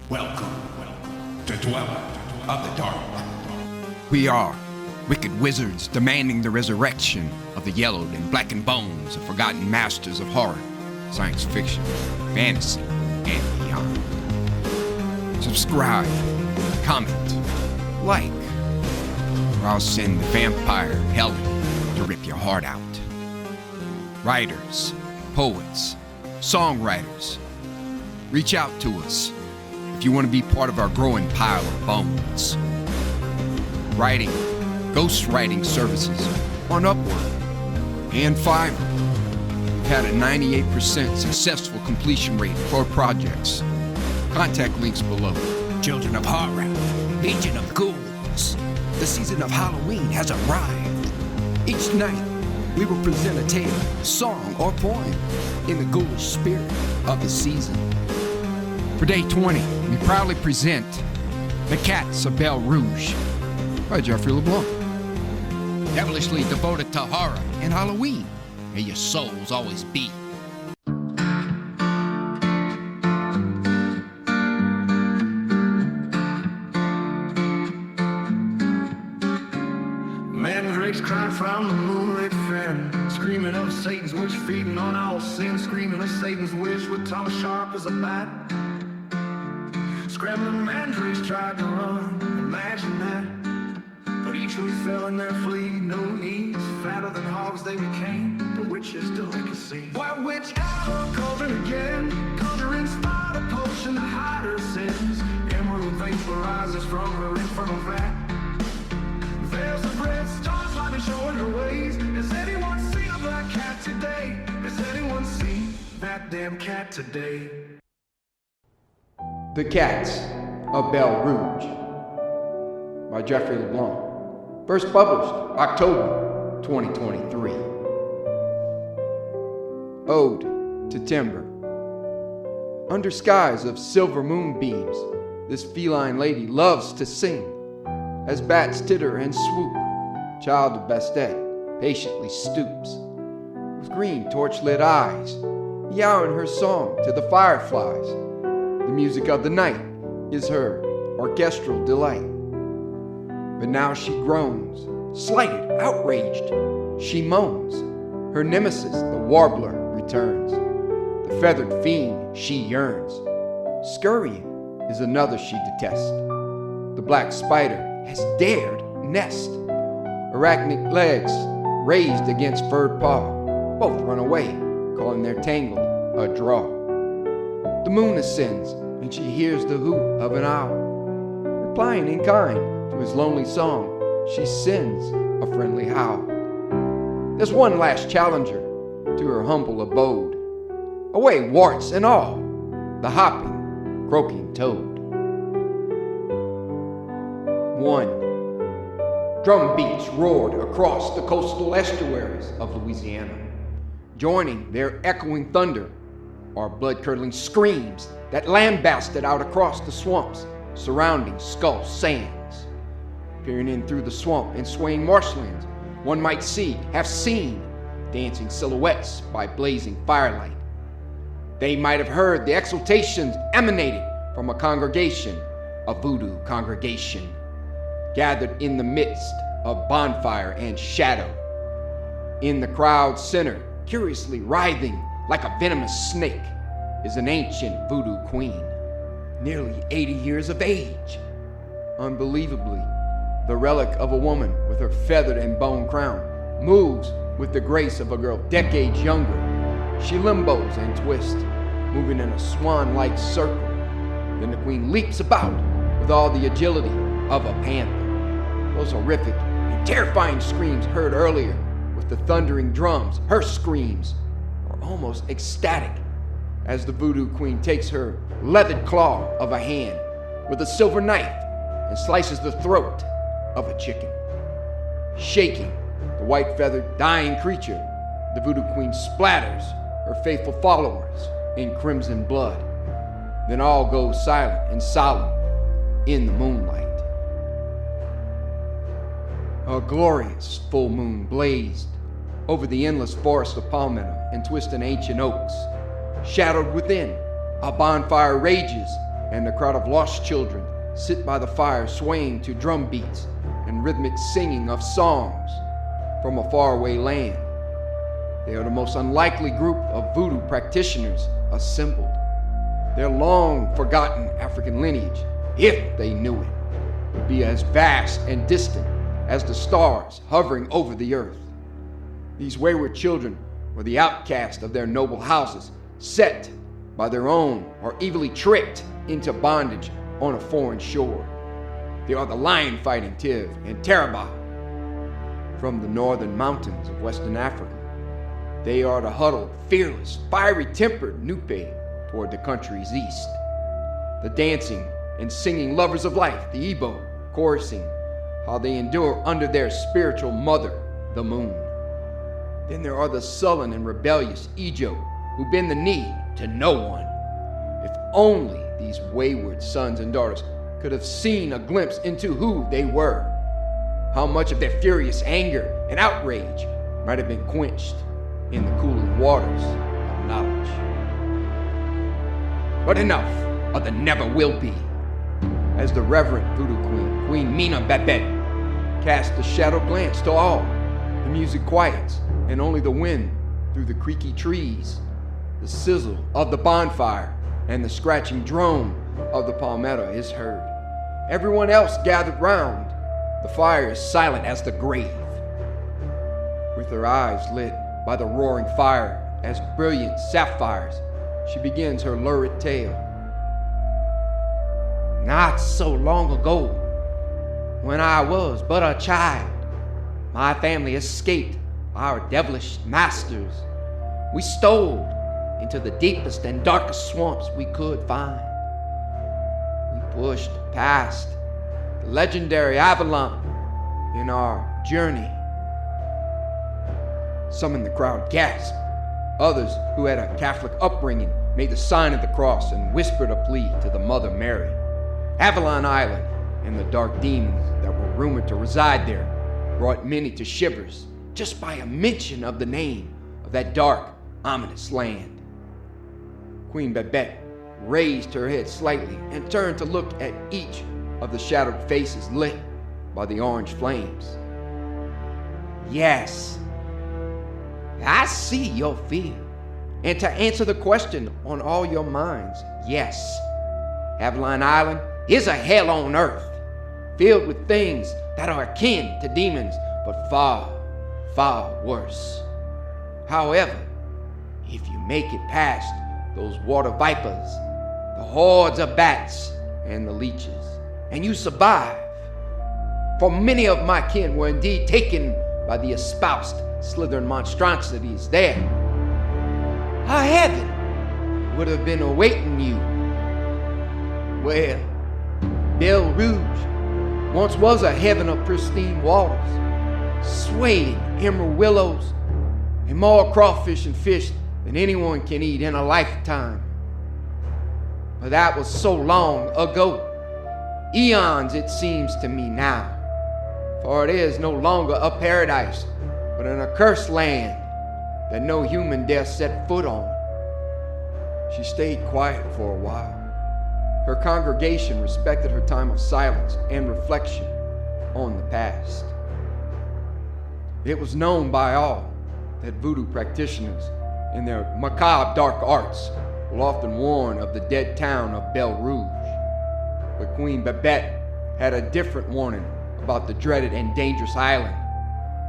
Welcome to Dweller of the Dark. We are wicked wizards demanding the resurrection of the yellowed and blackened bones of forgotten masters of horror, science fiction, fantasy, and beyond. Subscribe, comment, like, or I'll send the vampire Helen to rip your heart out. Writers, poets, songwriters, reach out to us if you want to be part of our growing pile of bones. Writing, ghostwriting services on Upwork and Fiverr. We've had a 98% successful completion rate for projects. Contact links below. Children of horror, legion of ghouls. The season of Halloween has arrived. Each night, we will present a tale, song, or poem in the ghoulish spirit of the season. For day 20, we proudly present The Cats of Belle Rouge by Jeffrey LeBlanc. Devilishly devoted to horror and Halloween, may your souls always be. Mandrakes cry from the moonlit fen, screaming of Satan's witch, feeding on all sin, screaming of Satan's wish with tongue sharp as a bat. Scrambling mandrakes tried to run, imagine that, but each who fell in their flee, no knees, fatter than hogs they became, the witch's delicacy. White witch hour, cauldron again, conjuring spider potion to hide her sins, emerald vaporizes from her infernal vat. Veils of red stars lightning showing her ways. Has anyone seen a black cat today? Has anyone seen that damn cat today? The Cats of Belle Rouge by Jeffrey LeBlanc. First published October 2023. Ode to Timber. Under skies of silver moonbeams, this feline lady loves to sing. As bats titter and swoop, child of Bastet patiently stoops. With green torch-lit eyes, meowing her song to the fireflies. The music of the night is her orchestral delight. But now she groans, slighted, outraged, she moans. Her nemesis, the warbler, returns. The feathered fiend she yearns. Scurrying is another she detests. The black spider has dared nest. Arachnid legs raised against furred paw, both run away, calling their tangle a draw. The moon ascends, and she hears the hoot of an owl. Replying in kind to his lonely song, she sends a friendly howl. There's one last challenger to her humble abode. Away, warts and all, the hopping, croaking toad. 1. Drum beats roared across the coastal estuaries of Louisiana. Joining their echoing thunder are blood-curdling screams that lambasted out across the swamps surrounding Skull Sands. Peering in through the swamp and swaying marshlands, one might have seen dancing silhouettes by blazing firelight. They might have heard the exultations emanating from a congregation, a voodoo congregation, gathered in the midst of bonfire and shadow. In the crowd's center, curiously writhing like a venomous snake, is an ancient voodoo queen, nearly 80 years of age. Unbelievably, the relic of a woman with her feathered and bone crown moves with the grace of a girl decades younger. She limbos and twists, moving in a swan-like circle. Then the queen leaps about with all the agility of a panther. Those horrific and terrifying screams heard earlier with the thundering drums, her screams are almost ecstatic as the voodoo queen takes her leathered claw of a hand with a silver knife and slices the throat of a chicken. Shaking the white-feathered dying creature, the voodoo queen splatters her faithful followers in crimson blood. Then all goes silent and solemn in the moonlight. A glorious full moon blazed over the endless forest of palmetto and twisted ancient oaks. Shadowed within, a bonfire rages and the crowd of lost children sit by the fire swaying to drum beats and rhythmic singing of songs from a faraway land. They are the most unlikely group of voodoo practitioners assembled. Their long-forgotten African lineage, if they knew it, would be as vast and distant as the stars hovering over the earth. These wayward children were the outcast of their noble houses, set by their own or evilly tricked into bondage on a foreign shore. They are the lion-fighting Tiv and Terabah from the northern mountains of Western Africa. They are the huddled, fearless, fiery-tempered Nupe toward the country's east. The dancing and singing lovers of life, the Igbo, chorusing how they endure under their spiritual mother, the moon. Then there are the sullen and rebellious Ijo, who bend the knee to no one. If only these wayward sons and daughters could have seen a glimpse into who they were, how much of their furious anger and outrage might have been quenched in the cooling waters of knowledge. But enough of the never will be. As the reverend voodoo queen, Queen Mina Babette, cast a shadow glance to all, the music quiets, and only the wind through the creaky trees, the sizzle of the bonfire, and the scratching drone of the palmetto is heard. Everyone else gathered round. The fire is silent as the grave. With her eyes lit by the roaring fire as brilliant sapphires, she begins her lurid tale. Not so long ago, when I was but a child, my family escaped our devilish masters. We stole into the deepest and darkest swamps we could find. We pushed past the legendary Avalon in our journey. Some in the crowd gasped. Others, who had a Catholic upbringing, made the sign of the cross and whispered a plea to the Mother Mary. Avalon Island and the dark demons that were rumored to reside there brought many to shivers just by a mention of the name of that dark, ominous land. Queen Babette raised her head slightly and turned to look at each of the shadowed faces lit by the orange flames. Yes, I see your fear. And to answer the question on all your minds, yes, Avalon Island is a hell on earth, filled with things that are akin to demons, but far, far worse. However, if you make it past those water vipers, the hordes of bats, and the leeches, and you survive, for many of my kin were indeed taken by the espoused slithering monstrosities there, a heaven would have been awaiting you. Well, Belle Rouge once was a heaven of pristine waters, swaying emerald willows, and more crawfish and fish than anyone can eat in a lifetime. But that was so long ago. Eons, it seems to me now. For it is no longer a paradise, but an accursed land that no human dare set foot on. She stayed quiet for a while. Her congregation respected her time of silence and reflection on the past. It was known by all that voodoo practitioners in their macabre dark arts will often warn of the dead town of Belle Rouge. But Queen Babette had a different warning about the dreaded and dangerous island,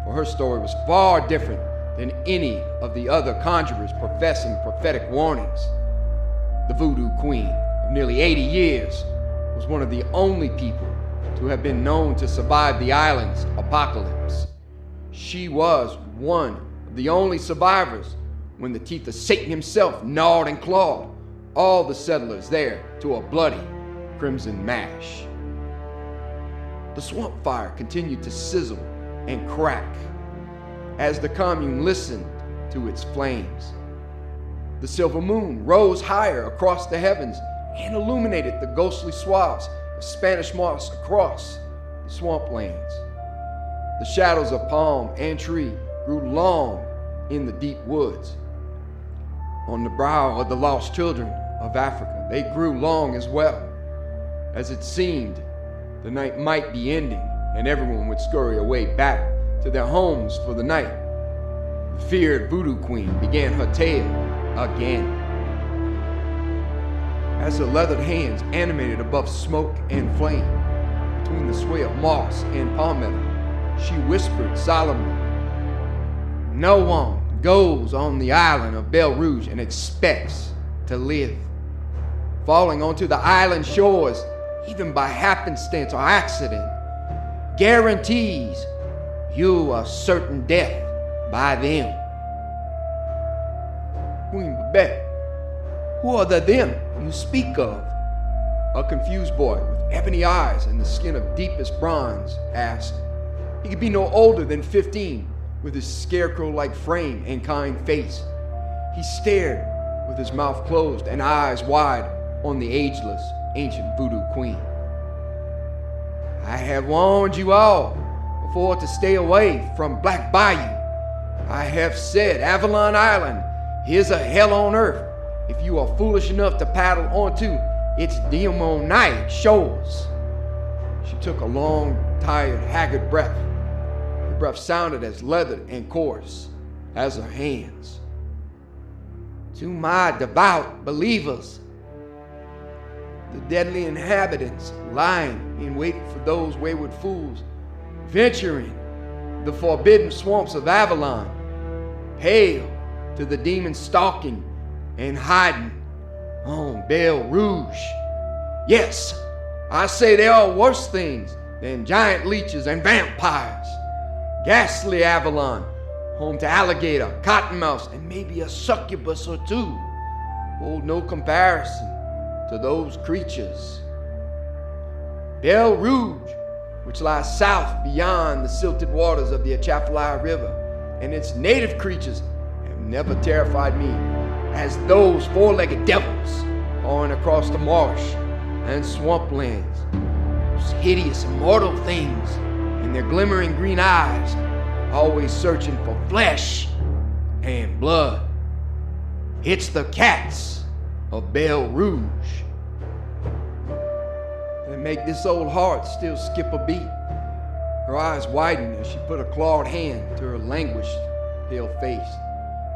for her story was far different than any of the other conjurers professing prophetic warnings. The voodoo queen of nearly 80 years was one of the only people to have been known to survive the island's apocalypse. She was one of the only survivors when the teeth of Satan himself gnawed and clawed all the settlers there to a bloody crimson mash. The swamp fire continued to sizzle and crack as the commune listened to its flames. The silver moon rose higher across the heavens and illuminated the ghostly swaths of Spanish moss across the swamplands. The shadows of palm and tree grew long in the deep woods. On the brow of the lost children of Africa, they grew long as well. as it seemed the night might be ending and everyone would scurry away back to their homes for the night. The feared voodoo queen began her tale again. As her leathered hands animated above smoke and flame, between the sway of moss and palmetto, she whispered solemnly, "No one goes on the island of Belle Rouge and expects to live. Falling onto the island shores, even by happenstance or accident, guarantees you a certain death by them." Queen Babette, who are the them you speak of? A confused boy with ebony eyes and the skin of deepest bronze asked. He could be no older than 15, with his scarecrow-like frame and kind face. He stared with his mouth closed and eyes wide on the ageless, ancient voodoo queen. "I have warned you all before to stay away from Black Bayou. I have said Avalon Island is a hell on earth if you are foolish enough to paddle onto its demoniac shores." She took a long, tired, haggard breath. The breath sounded as leathered and coarse as her hands. "To my devout believers, the deadly inhabitants lying in wait for those wayward fools venturing the forbidden swamps of Avalon, hail to the demons stalking and hiding on Belle Rouge. Yes, I say there are worse things than giant leeches and vampires. Ghastly Avalon, home to alligator, cottonmouths, and maybe a succubus or two, hold no comparison to those creatures. Belle Rouge, which lies south beyond the silted waters of the Atchafalaya River, and its native creatures have never terrified me as those four-legged devils pouring across the marsh and swamplands. Those hideous immortal things in their glimmering green eyes, always searching for flesh and blood. It's the cats of Belle Rouge. They make this old heart still skip a beat. Her eyes widened as she put a clawed hand to her languished, pale face.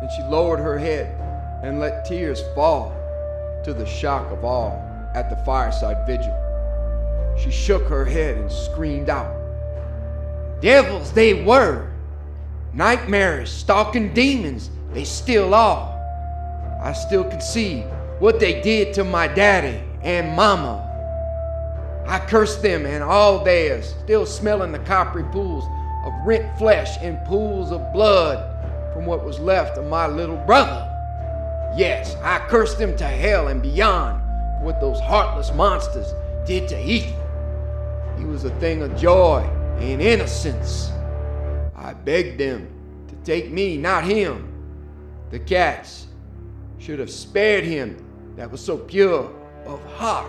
Then she lowered her head and let tears fall, to the shock of all at the fireside vigil. She shook her head and screamed out. Devils they were, nightmarish, stalking demons they still are. I still can see what they did to my daddy and mama. I cursed them and all theirs, still smelling the coppery pools of rent flesh and pools of blood from what was left of my little brother. Yes, I cursed them to hell and beyond for what those heartless monsters did to Ethan. He was a thing of joy and innocence. I begged them to take me, not him. The cats should have spared him that was so pure of heart.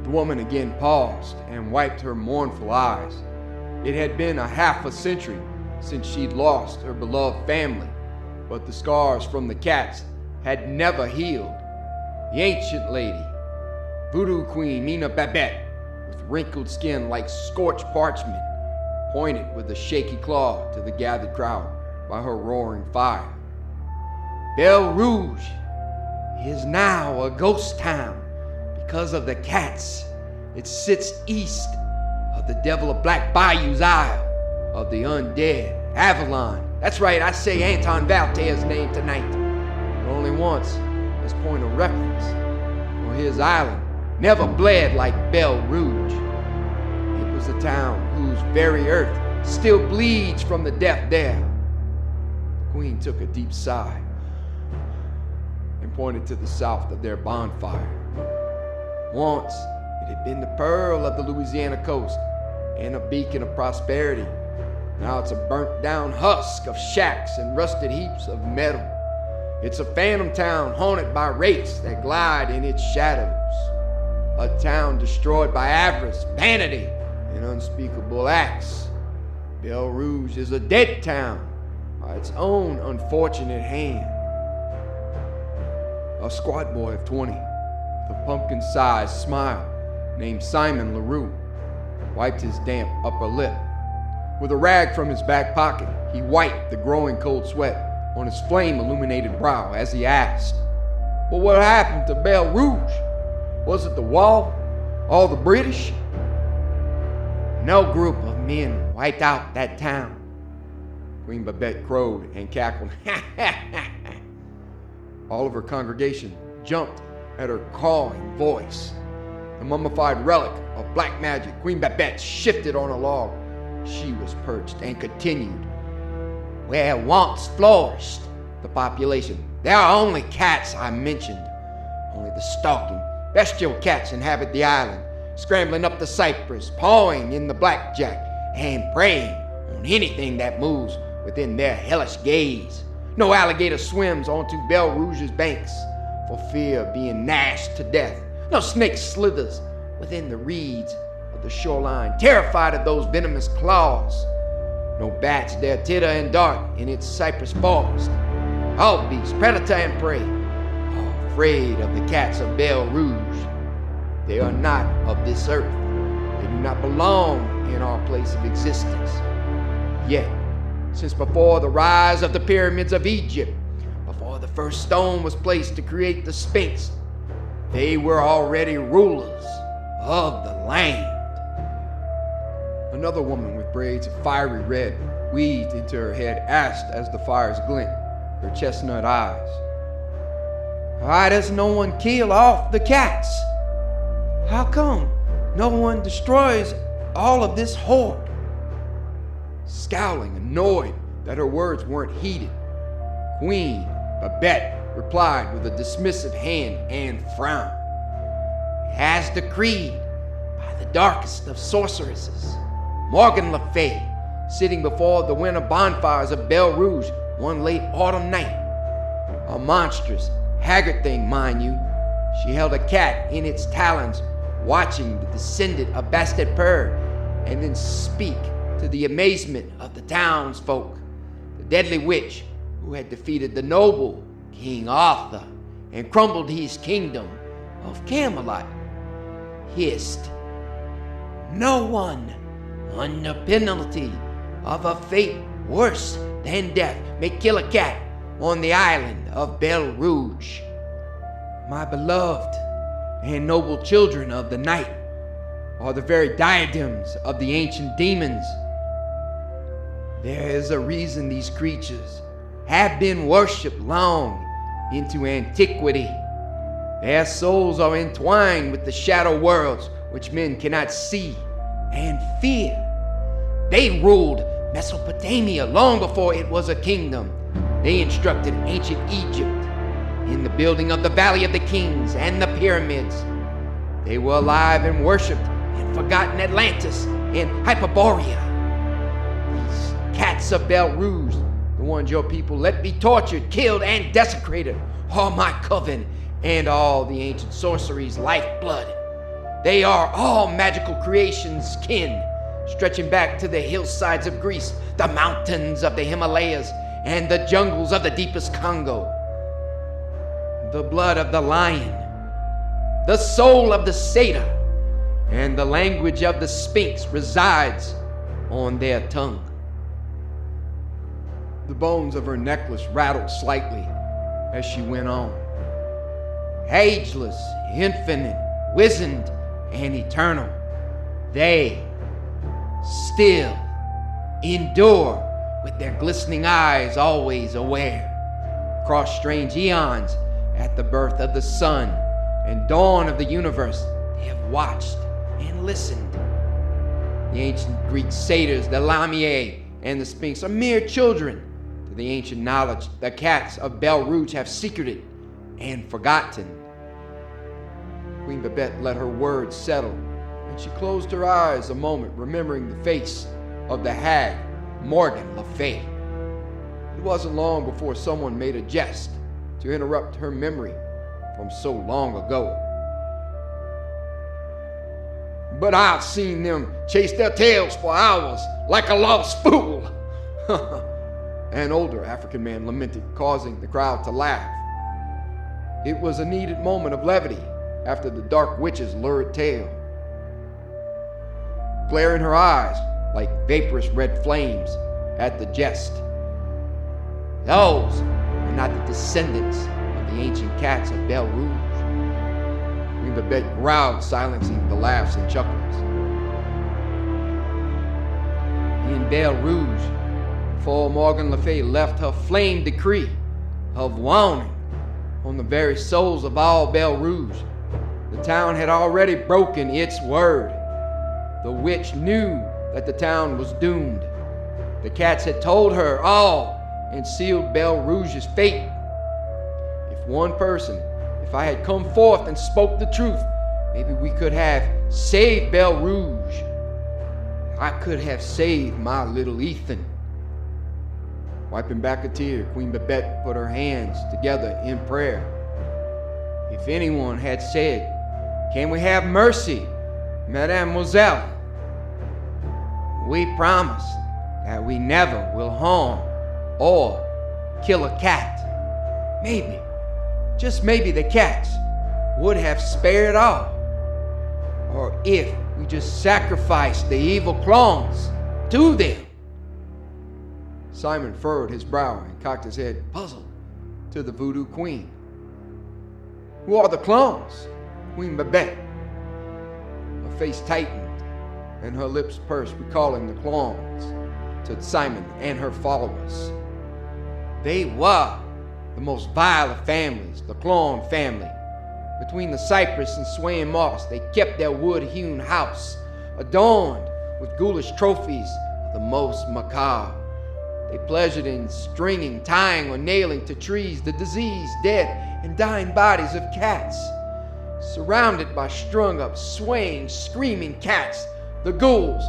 The woman again paused and wiped her mournful eyes. It had been a half a century since she'd lost her beloved family, but the scars from the cats had never healed. The ancient lady, voodoo queen Nina Babette, with wrinkled skin like scorched parchment, pointed with a shaky claw to the gathered crowd by her roaring fire. Belle Rouge is now a ghost town because of the cats. It sits east of the Devil of Black Bayou's Isle of the undead, Avalon. That's right, I say Anton Valtaire's name tonight, but only once as point of reference, for his island never bled like Belle Rouge. It was a town whose very earth still bleeds from the death there. The queen took a deep sigh and pointed to the south of their bonfire. Once, it had been the pearl of the Louisiana coast and a beacon of prosperity. Now it's a burnt-down husk of shacks and rusted heaps of metal. It's a phantom town haunted by wraiths that glide in its shadows. A town destroyed by avarice, vanity, and unspeakable acts. Belle Rouge is a dead town by its own unfortunate hand. A squat boy of 20, with a pumpkin-sized smile, named Simon LaRue, wiped his damp upper lip. With a rag from his back pocket, he wiped the growing cold sweat on his flame-illuminated brow as he asked, "Well, what happened to Belle Rouge? Was it the wall? All the British?" "No group of men wiped out that town," Queen Babette crowed and cackled. All of her congregation jumped at her cawing voice. The mummified relic of black magic, Queen Babette shifted on a log she was perched and continued. "Where once flourished the population, there are only cats I mentioned. Only the stalking, bestial cats inhabit the island, scrambling up the cypress, pawing in the blackjack, and preying on anything that moves within their hellish gaze. No alligator swims onto Belle Rouge's banks for fear of being gnashed to death. No snake slithers within the reeds of the shoreline, terrified of those venomous claws. No bats dare titter and dart in its cypress forest. All beasts, predator and prey, are afraid of the cats of Belle Rouge. They are not of this earth. They do not belong in our place of existence. Yet, since before the rise of the pyramids of Egypt, before the first stone was placed to create the Sphinx, they were already rulers of the land." Another woman with braids of fiery red weaved into her head asked as the fires glint her chestnut eyes, "Why does no one kill off the cats? How come no one destroys all of this horde?" Scowling, annoyed that her words weren't heeded, Queen Babette replied with a dismissive hand and frown. "As decreed by the darkest of sorceresses, Morgan Le Fay, sitting before the winter bonfires of Belle Rouge one late autumn night. A monstrous, haggard thing, mind you. She held a cat in its talons, watching the descendant of Bastet Purr, and then speak to the amazement of the townsfolk. The deadly witch who had defeated the noble King Arthur and crumbled his kingdom of Camelot, hissed, 'No one, under penalty of a fate worse than death, may kill a cat on the island of Belle Rouge. My beloved and noble children of the night are the very diadems of the ancient demons. There is a reason these creatures have been worshipped long into antiquity. Their souls are entwined with the shadow worlds which men cannot see and fear. They ruled Mesopotamia long before it was a kingdom. They instructed ancient Egypt in the building of the Valley of the Kings and the pyramids. They were alive and worshipped in forgotten Atlantis and Hyperborea. These cats of Belle Rouge, the ones your people let be tortured, killed, and desecrated, are my coven and all the ancient sorceries' lifeblood. They are all magical creations' kin, stretching back to the hillsides of Greece, the mountains of the Himalayas, and the jungles of the deepest Congo. The blood of the lion, the soul of the satyr, and the language of the Sphinx resides on their tongue. The bones of her necklace rattled slightly as she went on. Ageless, infinite, wizened, and eternal, they still endure with their glistening eyes always aware. Across strange eons, at the birth of the sun and dawn of the universe, they have watched and listened. The ancient Greek satyrs, the lamiae, and the Sphinx are mere children to the ancient knowledge the cats of Belle Rouge have secreted and forgotten. Queen Babette let her words settle, and she closed her eyes a moment, remembering the face of the hag Morgan Le Fay. It wasn't long before someone made a jest to interrupt her memory from so long ago. But I've seen them chase their tails for hours like a lost fool. An older African man lamented, causing the crowd to laugh. It was a needed moment of levity, after the dark witch's lurid tale. Glaring her eyes like vaporous red flames at the jest. Those are not the descendants of the ancient cats of Belle Rouge. Queen Babette growled, silencing the laughs and chuckles. In Belle Rouge, before Morgan Le Fay left her flame decree of warning on the very souls of all Belle Rouge, the town had already broken its word. The witch knew that the town was doomed. The cats had told her all and sealed Belle Rouge's fate. If I had come forth and spoke the truth, maybe we could have saved Belle Rouge. I could have saved my little Ethan. Wiping back a tear, Queen Babette put her hands together in prayer. If anyone had said, "Can we have mercy, Mademoiselle?" We promise that we never will harm or kill a cat. Maybe, just maybe the cats would have spared all. Or if we just sacrificed the evil clones to them. Simon furrowed his brow and cocked his head, puzzled, to the voodoo queen. Who are the clones? Queen Babette. Her face tightened and her lips pursed, recalling the clones to Simon and her followers. They were the most vile of families, the clone family. Between the cypress and swaying moss, they kept their wood-hewn house, adorned with ghoulish trophies of the most macabre. They pleasured in stringing, tying, or nailing to trees the diseased, dead, and dying bodies of cats. Surrounded by strung-up, swaying, screaming cats, the ghouls,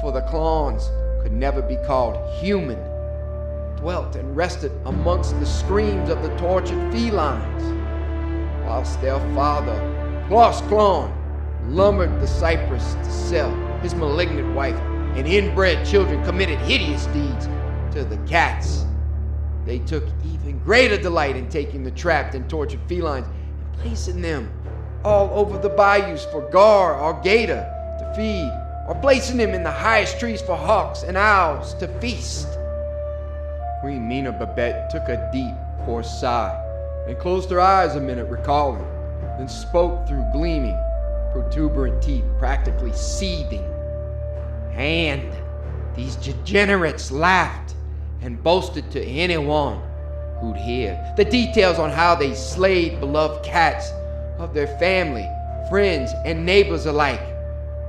for the clones could never be called human, dwelt and rested amongst the screams of the tortured felines, whilst their father, Klaus Klon, lumbered the cypress to sell. His malignant wife and inbred children committed hideous deeds to the cats. They took even greater delight in taking the trapped and tortured felines and placing them all over the bayous for gar or gator to feed, or placing them in the highest trees for hawks and owls to feast. Queen Mina Babette took a deep, coarse sigh and closed her eyes a minute, recalling, then spoke through gleaming, protuberant teeth, practically seething. And these degenerates laughed and boasted to anyone who'd hear the details on how they slayed beloved cats of their family, friends, and neighbors alike.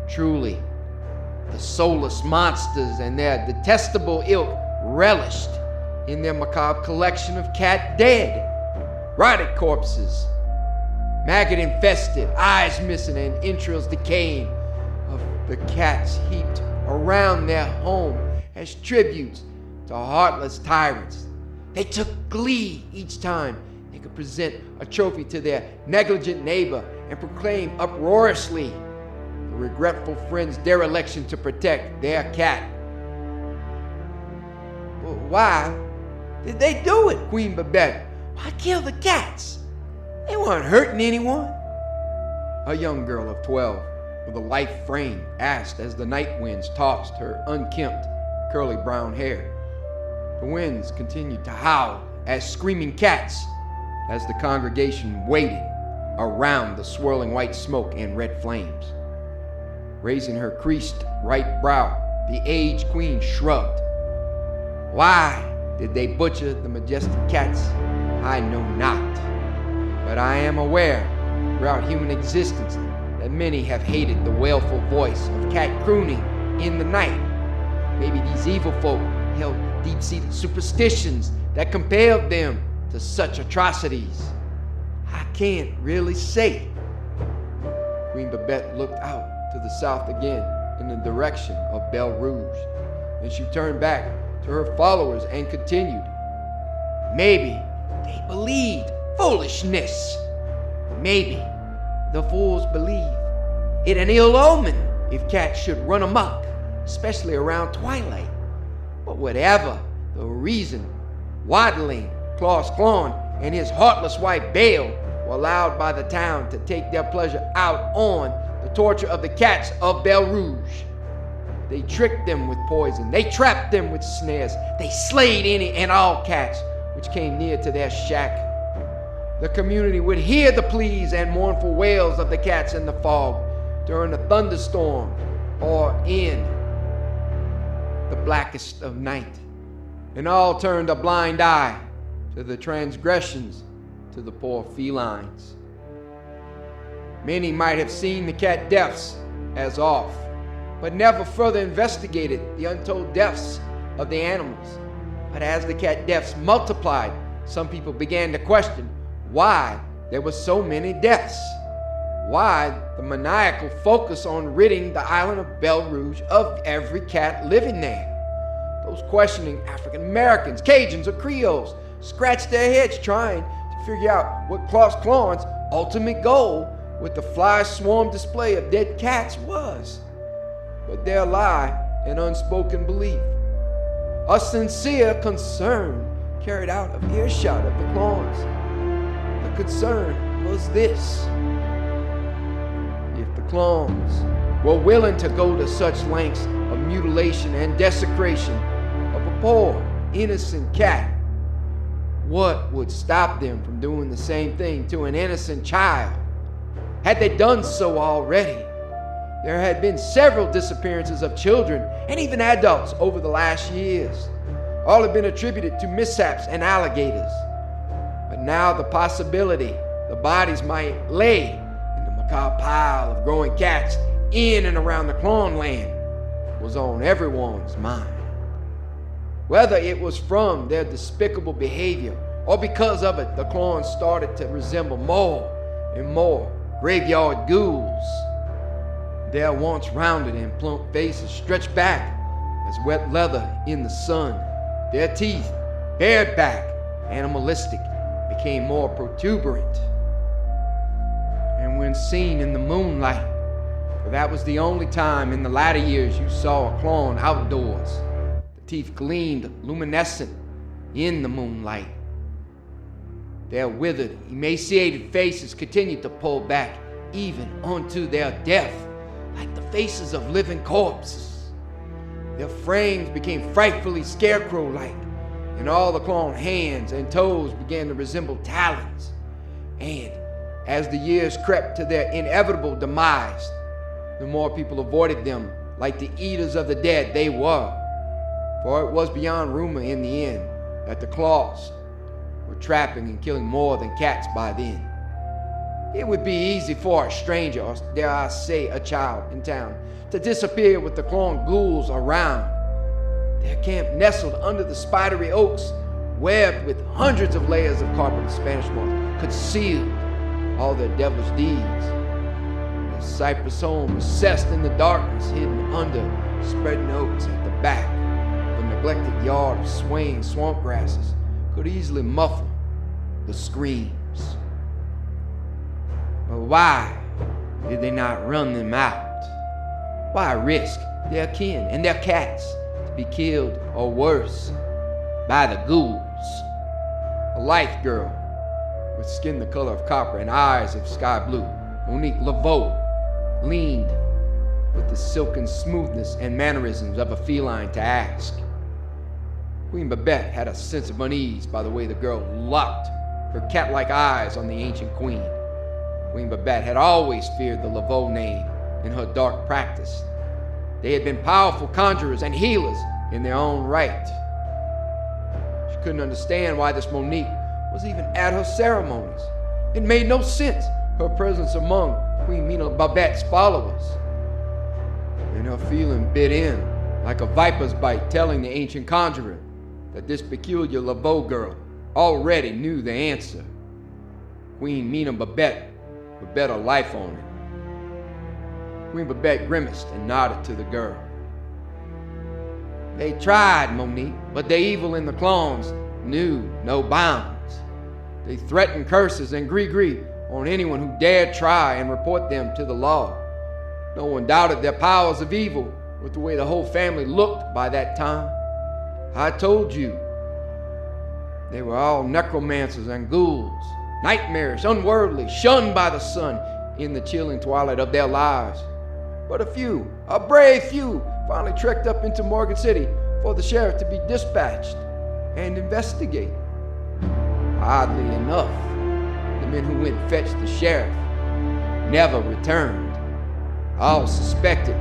Truly, the soulless monsters and their detestable ilk relished in their macabre collection of cat dead, rotted corpses, maggot-infested, eyes missing, and entrails decaying of the cats heaped around their home as tributes to heartless tyrants. They took glee each time they could present a trophy to their negligent neighbor and proclaim uproariously the regretful friend's dereliction to protect their cat. Well, why did they do it, Queen Babette? Why kill the cats? They weren't hurting anyone. A young girl of 12 with a lithe frame asked as the night winds tossed her unkempt, curly brown hair. The winds continued to howl as screaming cats as the congregation waited around the swirling white smoke and red flames. Raising her creased right brow, the aged queen shrugged. Why did they butcher the majestic cats? I know not. But I am aware throughout human existence that many have hated the wailful voice of cat crooning in the night. Maybe these evil folk held deep-seated superstitions that compelled them to such atrocities. I can't really say. Queen Babette looked out to the south again in the direction of Belle Rouge. Then she turned back to her followers and continued. Maybe they believed foolishness. Maybe the fools believe it an ill omen if cats should run amok, especially around twilight. But whatever the reason, waddling Klaus Klon and his heartless wife Belle were allowed by the town to take their pleasure out on the torture of the cats of Belle Rouge. They tricked them with poison. They trapped them with snares. They slayed any and all cats which came near to their shack. The community would hear the pleas and mournful wails of the cats in the fog during a thunderstorm or in the blackest of night, and all turned a blind eye to the transgressions to the poor felines. Many might have seen the cat deaths as off, but never further investigated the untold deaths of the animals. But as the cat deaths multiplied, some people began to question why there were so many deaths. Why the maniacal focus on ridding the island of Belle Rouge of every cat living there? Those questioning African Americans, Cajuns, or Creoles scratched their heads trying to figure out what Klaus Klon's ultimate goal with the fly swarm display of dead cats was. But there lie an unspoken belief, a sincere concern carried out of earshot of the Klons. The concern was this: if the Klons were willing to go to such lengths of mutilation and desecration of a poor, innocent cat, what would stop them from doing the same thing to an innocent child? Had they done so already? There had been several disappearances of children and even adults over the last years. All had been attributed to mishaps and alligators. But now the possibility the bodies might lay in the macabre pile of growing cats in and around the Klon land was on everyone's mind. Whether it was from their despicable behavior or because of it, the Klons started to resemble more and more graveyard ghouls. Their once rounded and plump faces stretched back as wet leather in the sun. Their teeth, bared back, animalistic, became more protuberant. And when seen in the moonlight, for that was the only time in the latter years you saw a Klon outdoors, the teeth gleamed luminescent in the moonlight. Their withered, emaciated faces continued to pull back even onto their death, like the faces of living corpses. Their frames became frightfully scarecrow-like, and all the Klon hands and toes began to resemble talons. And as the years crept to their inevitable demise, the more people avoided them like the eaters of the dead they were. For it was beyond rumor in the end that the Claws were trapping and killing more than cats by then. It would be easy for a stranger, or dare I say a child in town, to disappear with the Klon ghouls around. Their camp nestled under the spidery oaks, webbed with hundreds of layers of carpeted Spanish moss, concealed all their devilish deeds. Their cypress home recessed in the darkness, hidden under spreading oaks at the back of a neglected yard of swaying swamp grasses, could easily muffle the screams. But why did they not run them out? Why risk their kin and their cats to be killed, or worse, by the ghouls? A lithe girl with skin the color of copper and eyes of sky blue, Monique Laveau, leaned with the silken smoothness and mannerisms of a feline to ask. Queen Babette had a sense of unease by the way the girl locked her cat-like eyes on the ancient queen. Queen Babette had always feared the Laveau name in her dark practice. They had been powerful conjurers and healers in their own right. She couldn't understand why this Monique was even at her ceremonies. It made no sense, her presence among Queen Mina Babette's followers. And her feeling bit in like a viper's bite, telling the ancient conjurer that this peculiar Laveau girl already knew the answer. Queen Mina Babette would bet her life on it. Queen Babette grimaced and nodded to the girl. They tried, Monique, but the evil in the Klons knew no bounds. They threatened curses and gris-gris on anyone who dared try and report them to the law. No one doubted their powers of evil with the way the whole family looked by that time. I told you, they were all necromancers and ghouls, nightmares, unworldly, shunned by the sun in the chilling twilight of their lives. But a few, a brave few, finally trekked up into Morgan City for the sheriff to be dispatched and investigate. Oddly enough, the men who went and fetched the sheriff never returned, all suspected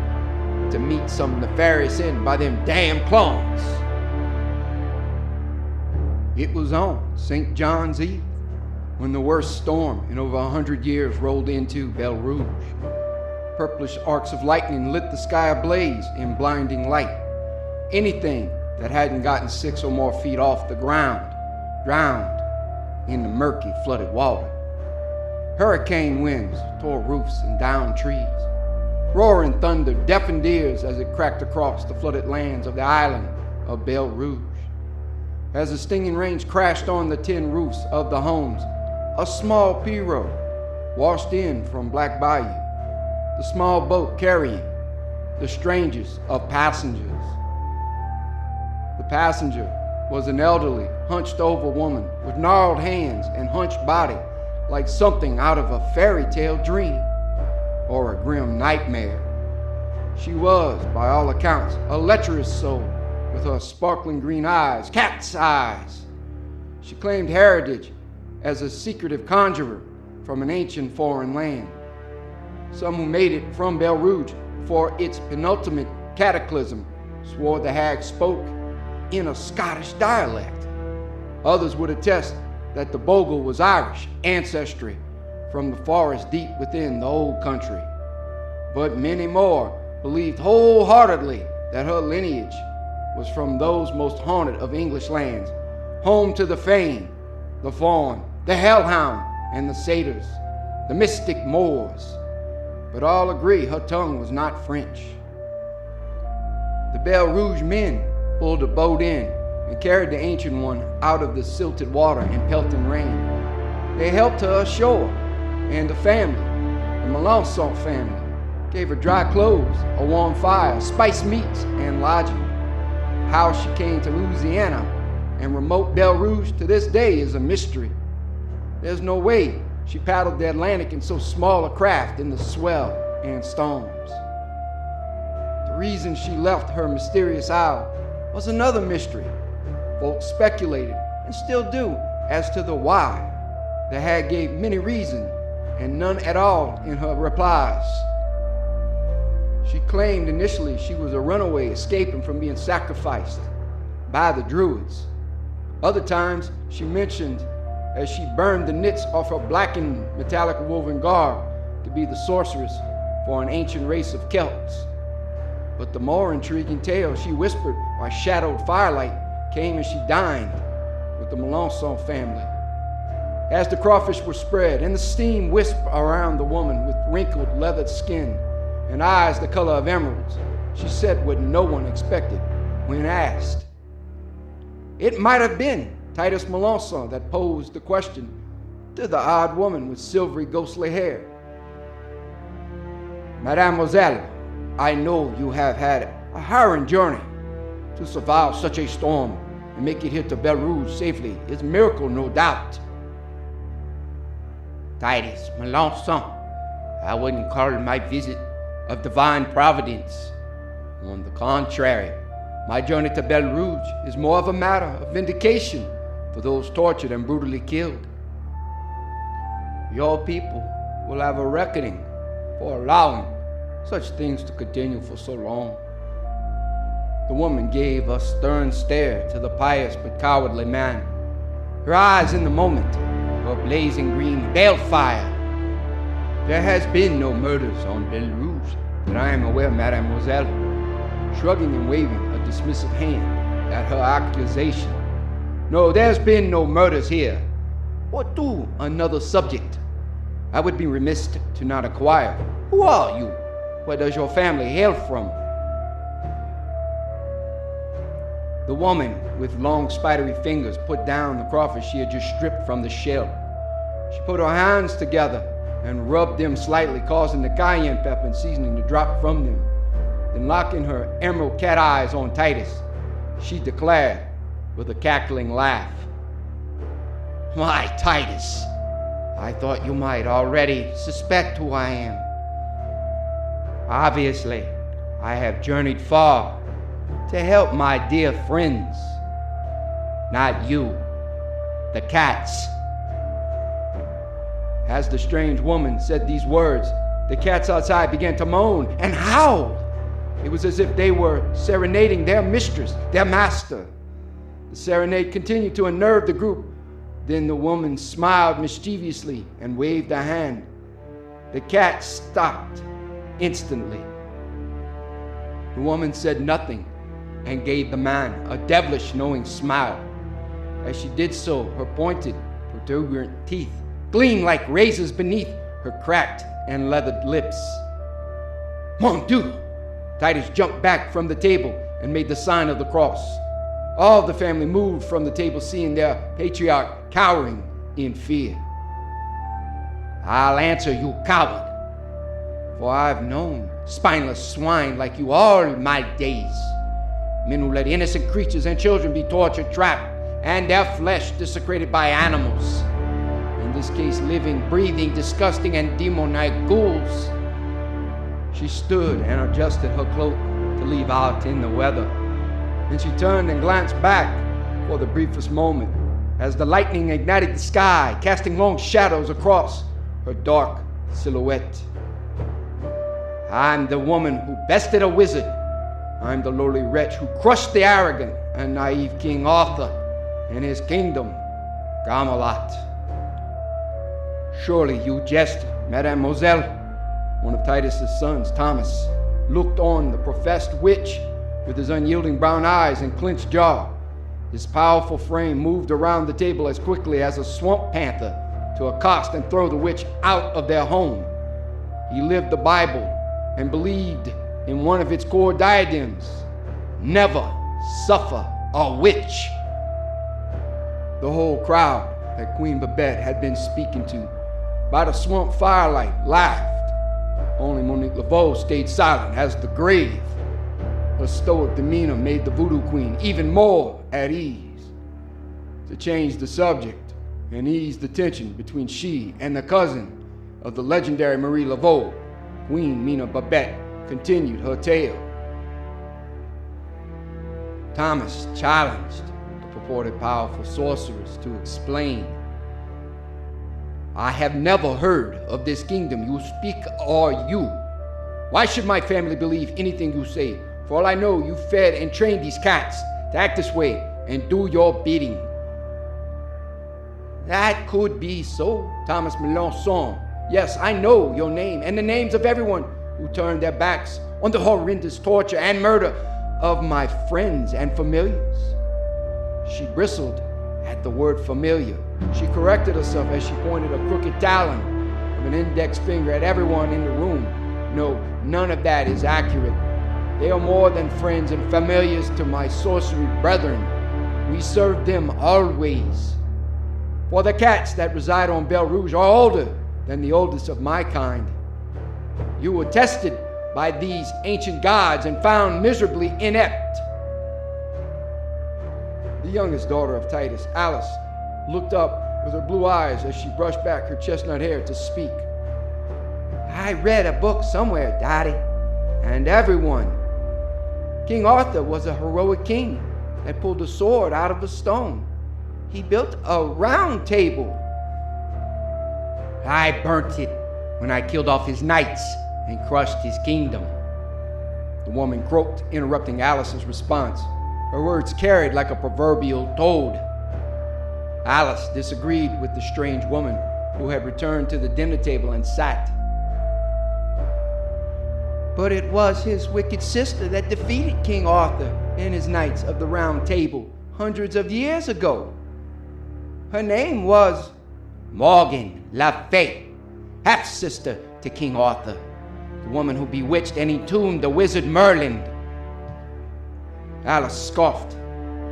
to meet some nefarious end by them damn clones. It was on St. John's Eve when the worst storm in over 100 years rolled into Belle Rouge. Purplish arcs of lightning lit the sky ablaze in blinding light. Anything that hadn't gotten 6 or more feet off the ground drowned in the murky, flooded water. Hurricane winds tore roofs and downed trees. Roaring thunder deafened ears as it cracked across the flooded lands of the island of Belle Rouge. As the stinging rains crashed on the tin roofs of the homes, a small pirogue washed in from Black Bayou, the small boat carrying the strangest of passengers. The passenger was an elderly, hunched-over woman with gnarled hands and hunched body like something out of a fairy tale dream or a grim nightmare. She was, by all accounts, a lecherous soul with her sparkling green eyes, cat's eyes. She claimed heritage as a secretive conjurer from an ancient foreign land. Some who made it from Belle Rouge for its penultimate cataclysm swore the hag spoke in a Scottish dialect. Others would attest that the bogle was Irish ancestry from the forest deep within the old country. But many more believed wholeheartedly that her lineage was from those most haunted of English lands, home to the Fane, the Fawn, the Hellhound, and the Satyrs, the mystic Moors. But all agree her tongue was not French. The Belle Rouge men pulled a boat in and carried the ancient one out of the silted water and pelting rain. They helped her ashore, and the family, the Melançon family, gave her dry clothes, a warm fire, spiced meats, and lodging. How she came to Louisiana and remote Belle Rouge to this day is a mystery. There's no way she paddled the Atlantic in so small a craft in the swell and storms. The reason she left her mysterious isle was another mystery. Folks speculated, and still do, as to the why. The hag gave many reasons, and none at all in her replies. She claimed initially she was a runaway escaping from being sacrificed by the Druids. Other times she mentioned as she burned the knits off her blackened metallic woven garb to be the sorceress for an ancient race of Celts. But the more intriguing tale she whispered by shadowed firelight came as she dined with the Melançon family. As the crawfish were spread and the steam whisked around the woman with wrinkled leathered skin and eyes the color of emeralds, she said what no one expected when asked. It might have been Titus Melançon that posed the question to the odd woman with silvery ghostly hair. Mademoiselle, I know you have had a harrowing journey. To survive such a storm and make it here to Belle Rouge safely is a miracle, no doubt. Titus Melançon, I wouldn't call my visit of divine providence. On the contrary, my journey to Belle Rouge is more of a matter of vindication for those tortured and brutally killed. Your people will have a reckoning for allowing such things to continue for so long. The woman gave a stern stare to the pious but cowardly man. Her eyes in the moment were blazing green balefire. There has been no murders on Belle Rouge that I am aware, mademoiselle. Shrugging and waving a dismissive hand at her accusation. No, there's been no murders here. Or to another subject. I would be remiss to not inquire. Who are you? Where does your family hail from? The woman with long spidery fingers put down the crawfish she had just stripped from the shell. She put her hands together and rubbed them slightly, causing the cayenne pepper and seasoning to drop from them. Then locking her emerald cat eyes on Titus, she declared with a cackling laugh, "My Titus, I thought you might already suspect who I am. Obviously, I have journeyed far to help my dear friends. Not you, the cats. As the strange woman said these words, the cats outside began to moan and howl. It was as if they were serenading their mistress, their master. The serenade continued to unnerve the group. Then the woman smiled mischievously and waved a hand. The cats stopped instantly. The woman said nothing and gave the man a devilish knowing smile. As she did so, her pointed, protuberant teeth gleamed like razors beneath her cracked and leathered lips. Mon Dieu! Titus jumped back from the table and made the sign of the cross. All the family moved from the table, seeing their patriarch cowering in fear. I'll answer you, coward, for I've known spineless swine like you all my days. Men who let innocent creatures and children be tortured, trapped, and their flesh desecrated by animals. In this case, living, breathing, disgusting, and demoniac ghouls. She stood and adjusted her cloak to leave out in the weather. Then she turned and glanced back for the briefest moment as the lightning ignited the sky, casting long shadows across her dark silhouette. I'm the woman who bested a wizard. I'm the lowly wretch who crushed the arrogant and naive King Arthur and his kingdom, Camelot. Surely you jest, mademoiselle. One of Titus's sons, Thomas, looked on the professed witch with his unyielding brown eyes and clenched jaw. His powerful frame moved around the table as quickly as a swamp panther to accost and throw the witch out of their home. He lived the Bible and believed in one of its core diadems: never suffer a witch. The whole crowd that Queen Babette had been speaking to by the swamp firelight laughed. Only Monique Laveau stayed silent as the grave. Her stoic demeanor made the voodoo queen even more at ease. To change the subject and ease the tension between she and the cousin of the legendary Marie Laveau, Queen Mina Babette continued her tale. Thomas challenged the purported powerful sorceress to explain. I have never heard of this kingdom you speak, or you. Why should my family believe anything you say? For all I know, you fed and trained these cats to act this way and do your bidding. That could be so, Thomas Melançon. Yes, I know your name and the names of everyone who turned their backs on the horrendous torture and murder of my friends and familiars. She bristled at the word familiar. She corrected herself as she pointed a crooked talon of an index finger at everyone in the room. No, none of that is accurate. They are more than friends and familiars to my sorcery brethren. We serve them always. For the cats that reside on Belle Rouge are older than the oldest of my kind. You were tested by these ancient gods and found miserably inept. The youngest daughter of Titus, Alice, looked up with her blue eyes as she brushed back her chestnut hair to speak. I read a book somewhere, Daddy, and everyone. King Arthur was a heroic king that pulled a sword out of a stone. He built a round table. I burnt it when I killed off his knights and crushed his kingdom. The woman croaked, interrupting Alice's response. Her words carried like a proverbial toad. Alice disagreed with the strange woman who had returned to the dinner table and sat. But it was his wicked sister that defeated King Arthur and his knights of the Round Table hundreds of years ago. Her name was Morgan Le Fay, half-sister to King Arthur, the woman who bewitched and entombed the wizard Merlin. Alice scoffed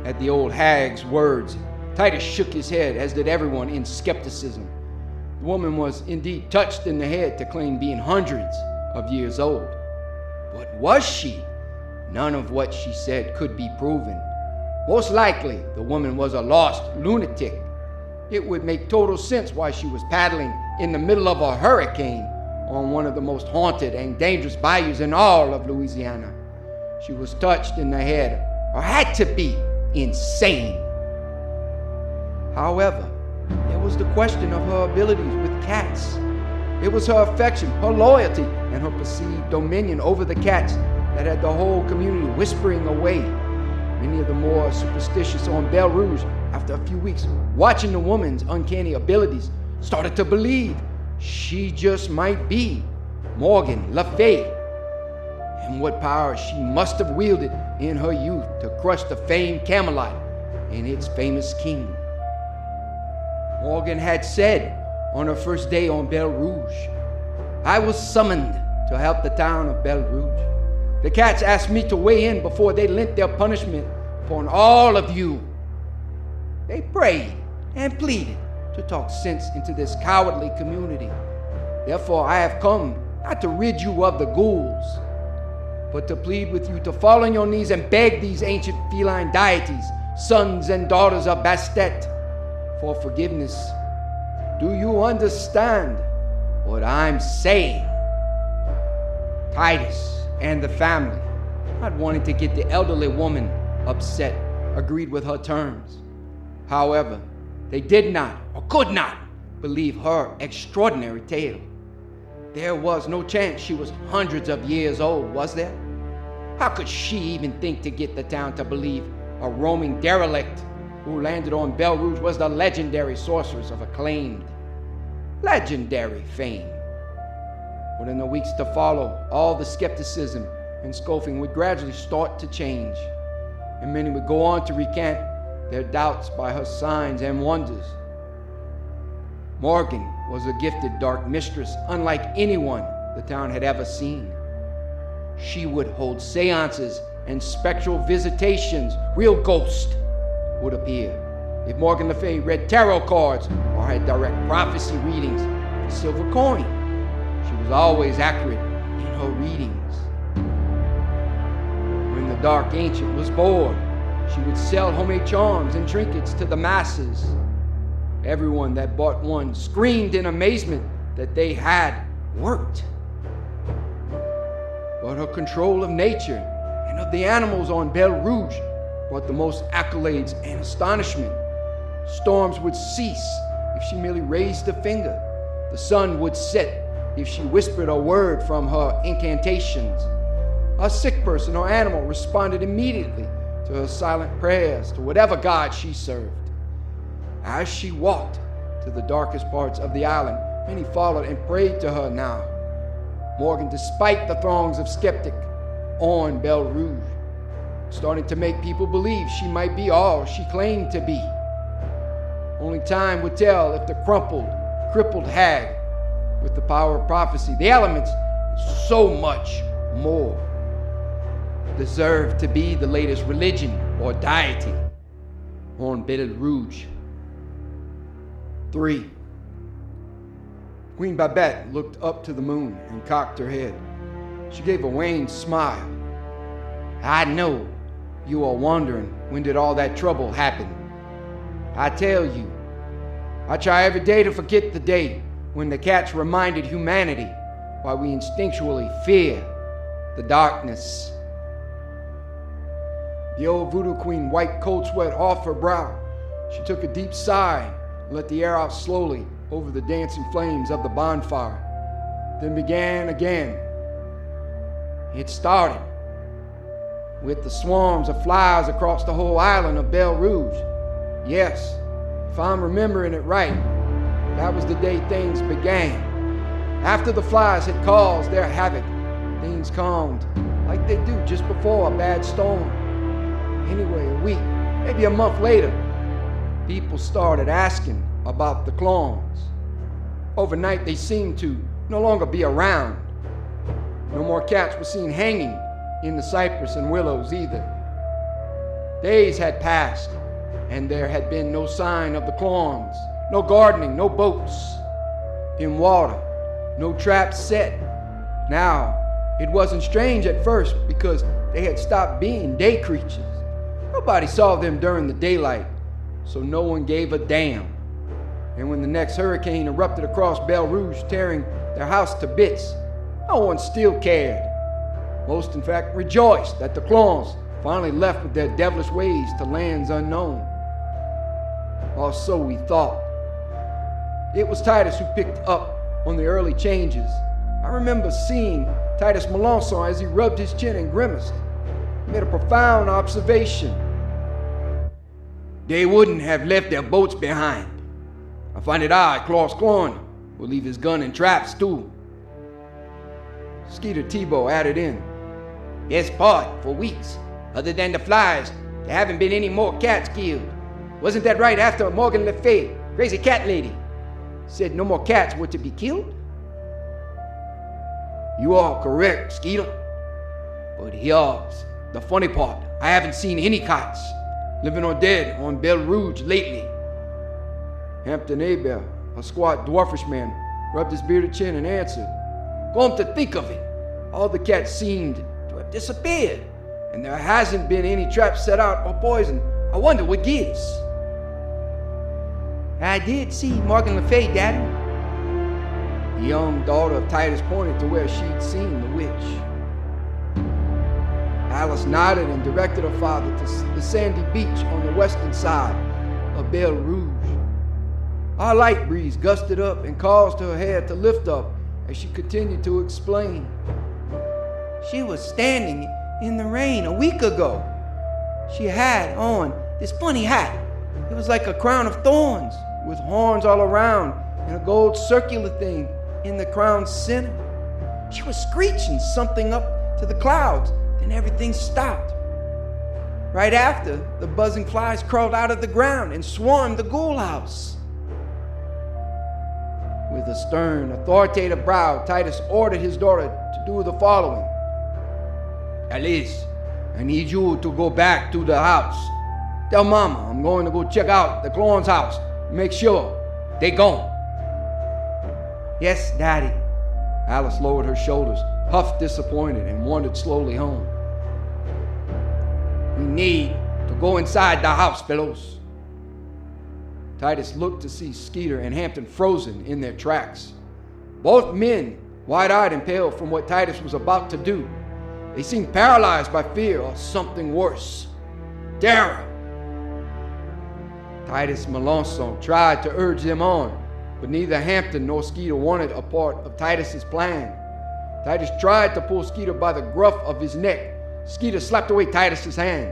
at the old hag's words. Titus shook his head, as did everyone in skepticism. The woman was indeed touched in the head to claim being hundreds of years old. But was she? None of what she said could be proven. Most likely, the woman was a lost lunatic. it would make total sense why she was paddling in the middle of a hurricane on one of the most haunted and dangerous bayous in all of Louisiana. She was touched in the head, or had to be, insane. However, there was the question of her abilities with cats. It was her affection, her loyalty, and her perceived dominion over the cats that had the whole community whispering away. Many of the more superstitious on Belle Rouge, after a few weeks watching the woman's uncanny abilities, started to believe she just might be Morgan Le Fay, and what power she must have wielded in her youth to crush the famed Camelot and its famous king. Morgan had said on her first day on Belle Rouge, "I was summoned to help the town of Belle Rouge. The cats asked me to weigh in before they lent their punishment upon all of you. They prayed and pleaded to talk sense into this cowardly community. Therefore I have come not to rid you of the ghouls, but to plead with you to fall on your knees and beg these ancient feline deities, sons and daughters of Bastet, for forgiveness. Do you understand what I'm saying?" Titus and the family, not wanting to get the elderly woman upset, agreed with her terms. However, they did not or could not believe her extraordinary tale. There was no chance she was hundreds of years old, was there? How could she even think to get the town to believe a roaming derelict who landed on Belle Rouge was the legendary sorceress of acclaimed, legendary fame? But in the weeks to follow, all the skepticism and scoffing would gradually start to change, and many would go on to recant their doubts by her signs and wonders. Morgan was a gifted dark mistress unlike anyone the town had ever seen. She would hold seances and spectral visitations. Real ghosts would appear. If Morgan Le Fay read tarot cards or had direct prophecy readings for silver coin, she was always accurate in her readings. When the dark ancient was bored, she would sell homemade charms and trinkets to the masses. Everyone that bought one screamed in amazement that they had worked. But her control of nature and of the animals on Belle Rouge brought the most accolades and astonishment. Storms would cease if she merely raised a finger. The sun would set if she whispered a word from her incantations. A sick person or animal responded immediately to her silent prayers to whatever god she served. As she walked to the darkest parts of the island, many followed and prayed to her now. Morgan, despite the throngs of skeptics on Belle Rouge, starting to make people believe she might be all she claimed to be. Only time would tell if the crippled hag with the power of prophecy, the elements, and so much more, deserved to be the latest religion or deity on Belle Rouge. 3. Queen Babette looked up to the moon and cocked her head. She gave a wan smile. "I know you are wondering, when did all that trouble happen? I tell you, I try every day to forget the day when the cats reminded humanity why we instinctually fear the darkness." The old voodoo queen wiped cold sweat off her brow. She took a deep sigh and let the air out slowly over the dancing flames of the bonfire, then began again. It started with the swarms of flies across the whole island of Belle Rouge. Yes, if I'm remembering it right, that was the day things began. After the flies had caused their havoc, things calmed like they do just before a bad storm. Anyway, a week, maybe a month later, people started asking about the clones. Overnight, they seemed to no longer be around. No more cats were seen hanging in the cypress and willows either. Days had passed, and there had been no sign of the clones, no gardening, no boats in water, no traps set. Now, it wasn't strange at first because they had stopped being day creatures. Nobody saw them during the daylight, so no one gave a damn. And when the next hurricane erupted across Belle Rouge, tearing their house to bits, no one still cared. Most, in fact, rejoiced that the clones finally left with their devilish ways to lands unknown. Or so we thought. It was Titus who picked up on the early changes. I remember seeing Titus Melanson as he rubbed his chin and grimaced. He made a profound observation. They wouldn't have left their boats behind. I find it odd Klaus Klorn will leave his gun and traps too. Skeeter Tebow added in. Best part, for weeks, other than the flies, there haven't been any more cats killed. Wasn't that right after Morgan Le Fay, crazy cat lady, said no more cats were to be killed? You are correct, Skeeter. But here's the funny part. I haven't seen any cats, living or dead, on Belle Rouge lately. Hampton Abel, a squat dwarfish man, rubbed his bearded chin and answered. Come to think of it, all the cats seemed to have disappeared, and there hasn't been any traps set out or poisoned. I wonder what gives. I did see Morgan Le Fay, Daddy. The young daughter of Titus pointed to where she'd seen the witch. Alice nodded and directed her father to the sandy beach on the western side of Belle Rouge. Our light breeze gusted up and caused her hair to lift up as she continued to explain. She was standing in the rain a week ago. She had on this funny hat. It was like a crown of thorns with horns all around and a gold circular thing in the crown's center. She was screeching something up to the clouds, then everything stopped. Right after, the buzzing flies crawled out of the ground and swarmed the ghoul house. With a stern, authoritative brow, Titus ordered his daughter to do the following. Alice, I need you to go back to the house. Tell Mama I'm going to go check out the clone's house. Make sure they gone. Yes, Daddy. Alice lowered her shoulders, puffed disappointed, and wandered slowly home. We need to go inside the house, fellows. Titus looked to see Skeeter and Hampton frozen in their tracks. Both men, wide-eyed and pale from what Titus was about to do. They seemed paralyzed by fear or something worse. Terror. Titus Melanson tried to urge them on, but neither Hampton nor Skeeter wanted a part of Titus's plan. Titus tried to pull Skeeter by the gruff of his neck. Skeeter slapped away Titus's hand,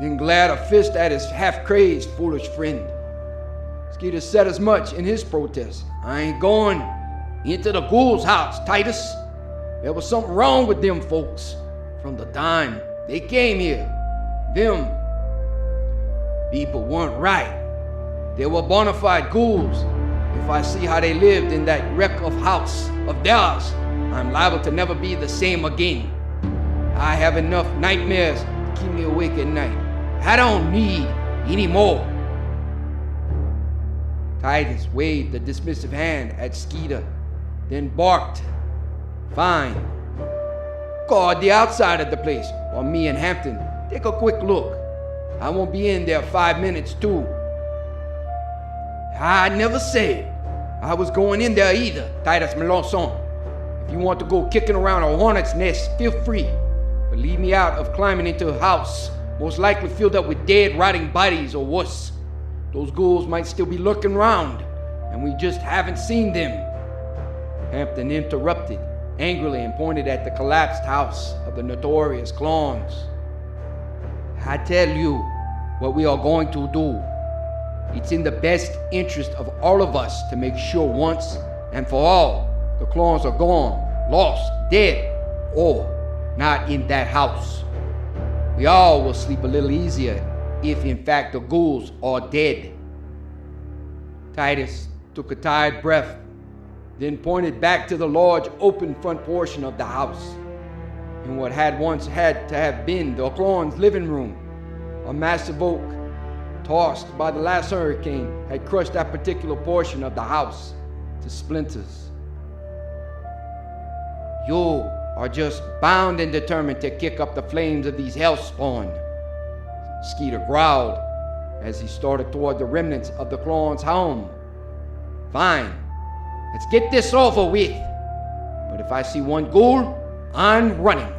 then glared a fist at his half-crazed, foolish friend. Skeeter said as much in his protest. I ain't going into the ghoul's house, Titus. There was something wrong with them folks from the time they came here. Them people weren't right. They were bona fide ghouls. If I see how they lived in that wreck of house of theirs, I'm liable to never be the same again. I have enough nightmares to keep me awake at night. I don't need any more. Titus waved a dismissive hand at Skeeter, then barked. Fine. Guard the outside of the place while me and Hampton take a quick look. I won't be in there 5 minutes too. I never said I was going in there either, Titus Melanson. If you want to go kicking around a hornet's nest, feel free. But leave me out of climbing into a house, most likely filled up with dead, rotting bodies or worse. Those ghouls might still be lurking around, and we just haven't seen them. Hampton interrupted angrily and pointed at the collapsed house of the notorious clones. I tell you what we are going to do. It's in the best interest of all of us to make sure once and for all the clones are gone, lost, dead, or not in that house. We all will sleep a little easier if in fact the ghouls are dead. Titus took a tired breath, then pointed back to the large open front portion of the house, in what had once had to have been the clone's living room. A massive oak, tossed by the last hurricane, had crushed that particular portion of the house to splinters. You are just bound and determined to kick up the flames of these hellspawn, Skeeter growled as he started toward the remnants of the clone's home Fine, let's get this over with. But if I see one ghoul, I'm running.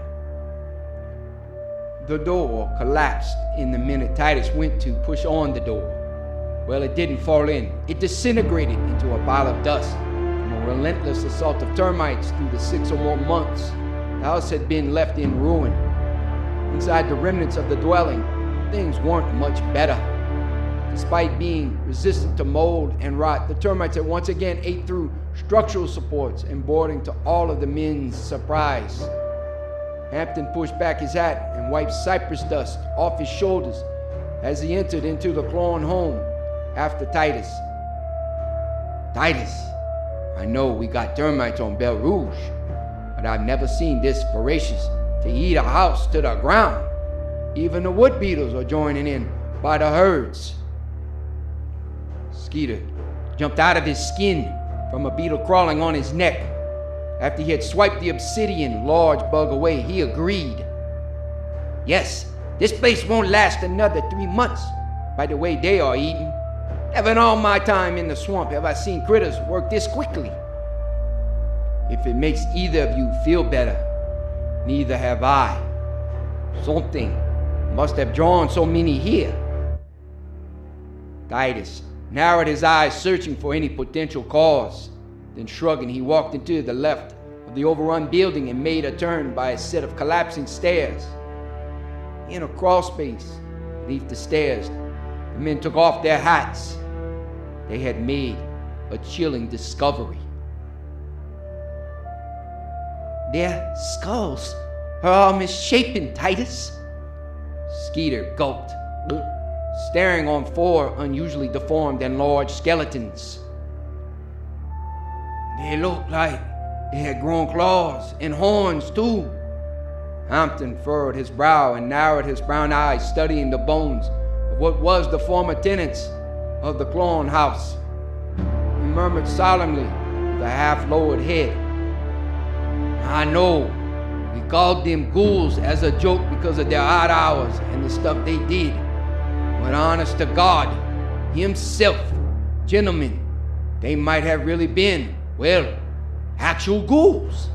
The door collapsed in the minute Titus went to push on the door. Well, it didn't fall in. It disintegrated into a pile of dust from a relentless assault of termites through the 6 or more months. The house had been left in ruin. Inside the remnants of the dwelling, things weren't much better. Despite being resistant to mold and rot, the termites had once again ate through structural supports and boarding to all of the men's surprise. Hampton pushed back his hat and wiped cypress dust off his shoulders as he entered into the Clone home after Titus. Titus, I know we got termites on Belle Rouge, but I've never seen this voracious to eat a house to the ground. Even the wood beetles are joining in by the herds. Skeeter jumped out of his skin from a beetle crawling on his neck. After he had swiped the obsidian large bug away, he agreed. Yes, this place won't last another 3 months by the way they are eating. Never in all my time in the swamp have I seen critters work this quickly. If it makes either of you feel better, neither have I. Something must have drawn so many here. Titus narrowed his eyes, searching for any potential cause. Then shrugging, he walked into the left of the overrun building and made a turn by a set of collapsing stairs. In a crawl space beneath the stairs, the men took off their hats. They had made a chilling discovery. Their skulls are all misshapen, Titus. Skeeter gulped, staring on 4 unusually deformed and large skeletons. They looked like they had grown claws and horns too. Hampton furrowed his brow and narrowed his brown eyes, studying the bones of what was the former tenants of the Clone house. He murmured solemnly with a half-lowered head, I know we called them ghouls as a joke because of their odd hours and the stuff they did. But honest to God, himself, gentlemen, they might have really been, well, actual ghouls.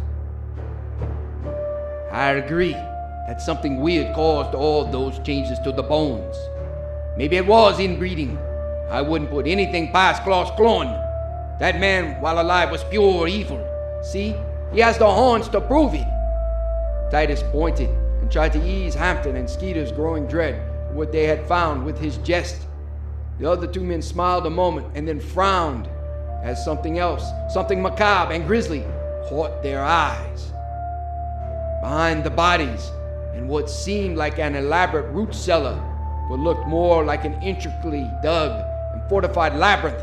I'd agree that something weird caused all those changes to the bones. Maybe it was inbreeding. I wouldn't put anything past Klaus Clone. That man, while alive, was pure evil. See, he has the horns to prove it. Titus pointed and tried to ease Hampton and Skeeter's growing dread of what they had found with his jest. The other 2 men smiled a moment and then frowned as something else, something macabre and grisly, caught their eyes. Behind the bodies, in what seemed like an elaborate root cellar, but looked more like an intricately dug and fortified labyrinth,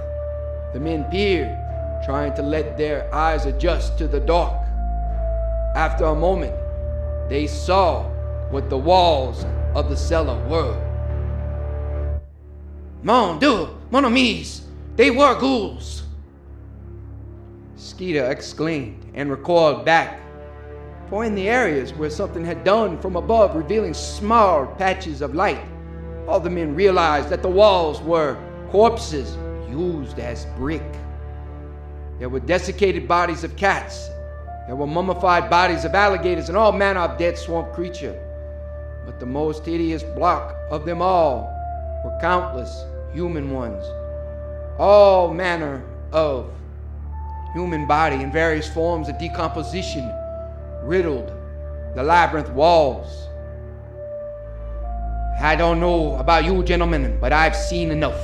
the men peered, trying to let their eyes adjust to the dark. After a moment, they saw what the walls of the cellar were. Mon Dieu, mon amis, they were ghouls! Skeeter exclaimed and recoiled back, for in the areas where something had done from above, revealing small patches of light, all the men realized that the walls were corpses used as brick. There were desiccated bodies of cats. There were mummified bodies of alligators and all manner of dead swamp creature. But the most hideous block of them all were countless human ones. All manner of human body in various forms of decomposition riddled the labyrinth walls. I don't know about you gentlemen, but I've seen enough.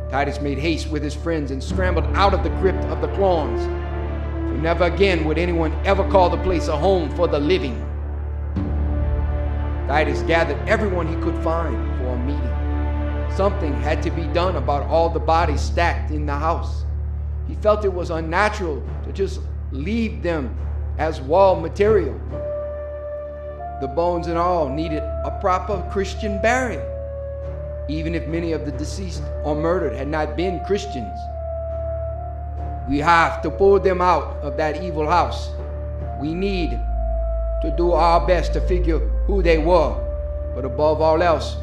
Titus made haste with his friends and scrambled out of the crypt of the clones. For never again would anyone ever call the place a home for the living. Titus gathered everyone he could find for a meeting. Something had to be done about all the bodies stacked in the house. He felt it was unnatural to just leave them as wall material. The bones and all needed a proper Christian burial, even if many of the deceased or murdered had not been Christians. We have to pull them out of that evil house. We need to do our best to figure who they were, but above all else,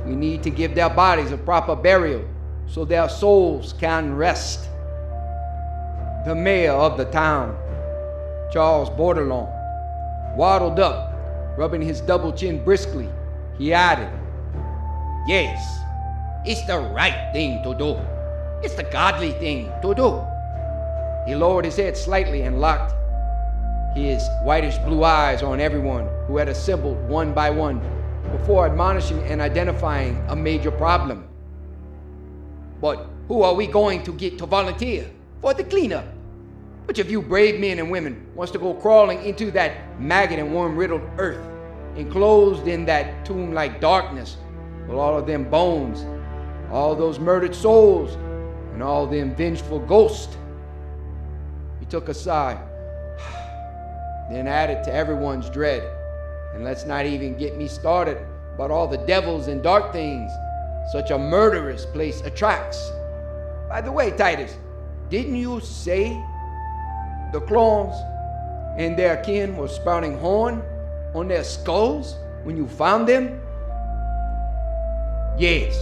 we need to give their bodies a proper burial so their souls can rest. the mayor of the town, Charles Bordelon, waddled up, rubbing his double chin briskly. He added, "Yes, it's the right thing to do. It's the godly thing to do." He lowered his head slightly and locked his whitish blue eyes on everyone who had assembled one by one before admonishing and identifying a major problem. "But who are we going to get to volunteer for the cleanup? Which of you brave men and women wants to go crawling into that maggot and worm-riddled earth, enclosed in that tomb-like darkness, with all of them bones, all those murdered souls, and all them vengeful ghosts?" He took a sigh, then added to everyone's dread, "And let's not even get me started about all the devils and dark things such a murderous place attracts. By the way, Titus, didn't you say the clones and their kin were sprouting horn on their skulls when you found them?" "Yes,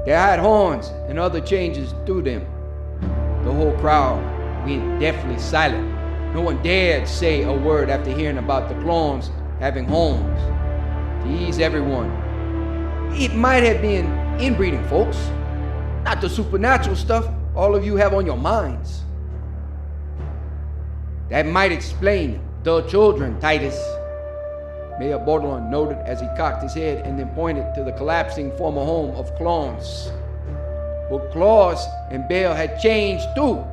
they had horns and other changes to them." The whole crowd went deathly silent. No one dared say a word after hearing about the clones having horns. To ease everyone, "It might have been inbreeding, folks. Not the supernatural stuff all of you have on your minds." "That might explain the children, Titus," Mayor Bordelon noted as he cocked his head and then pointed to the collapsing former home of clones. But Claus and Belle had changed too.